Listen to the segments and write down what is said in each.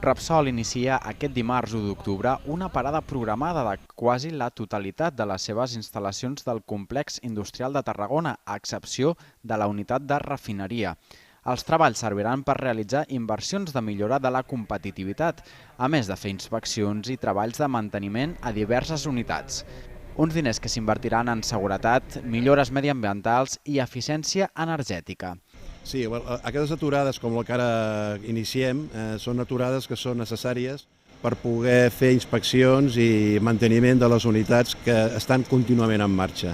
Repsol inicia aquest dimarts 1 d'octubre una parada programada de quasi la totalitat de les seves instal·lacions del complex industrial de Tarragona, a excepció de la unitat de refineria. Els treballs serviran per realitzar inversions de millora de la competitivitat, a més de fer inspeccions i treballs de manteniment a diverses unitats. Uns diners que s'invertiran en seguretat, millores mediambientals i eficiència energètica. Sí, aquestes aturades com la que ara iniciem són aturades que són necessàries per poder fer inspeccions i manteniment de les unitats que estan contínuament en marxa.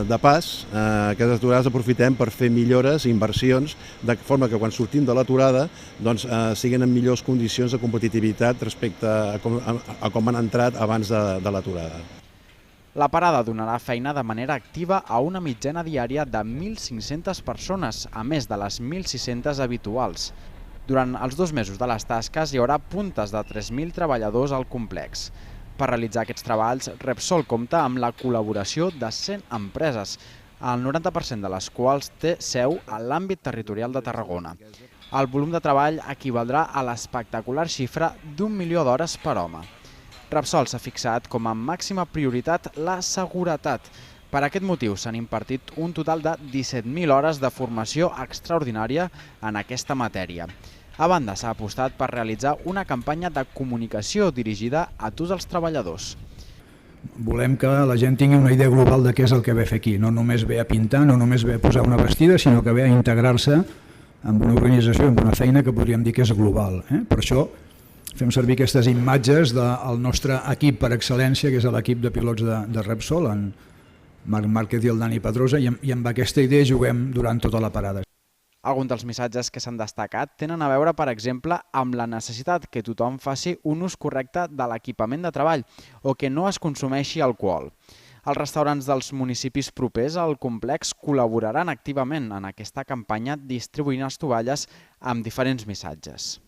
De pas, aquestes aturades aprofitem per fer millores i inversions de forma que quan sortim de l'aturada siguin en millors condicions de competitivitat respecte a com han entrat abans de l'aturada. La parada donarà feina de manera activa a una mitjana diària de 1.500 persones, a més de les 1.600 habituals. Durant els 2 mesos de les tasques hi haurà puntes de 3.000 treballadors al complex. Per realitzar aquests treballs, Repsol compta amb la col·laboració de 100 empreses, el 90% de les quals té seu a l'àmbit territorial de Tarragona. El volum de treball equivaldrà a l'espectacular xifra d'1 milió d'hores per home. Repsol s'ha fixat com a màxima prioritat la seguretat. Per aquest motiu s'han impartit un total de 17.000 hores de formació extraordinària en aquesta matèria. A banda, s'ha apostat per realitzar una campanya de comunicació dirigida a tots els treballadors. Volem que la gent tingui una idea global de què és el que ve a fer aquí. No només ve a pintar, no només ve a posar una vestida, sinó que ve a integrar-se en una organització, en una feina que podríem dir que és global. Per això fem servir aquestes imatges del nostre equip per excel·lència, que és l'equip de pilots de Repsol, en Marc Márquez i el Dani Pedrosa, i amb aquesta idea juguem durant tota la parada. Alguns dels missatges que s'han destacat tenen a veure, per exemple, amb la necessitat que tothom faci un ús correcte de l'equipament de treball o que no es consumeixi alcohol. Els restaurants dels municipis propers al complex col·laboraran activament en aquesta campanya distribuint estovalles amb diferents missatges.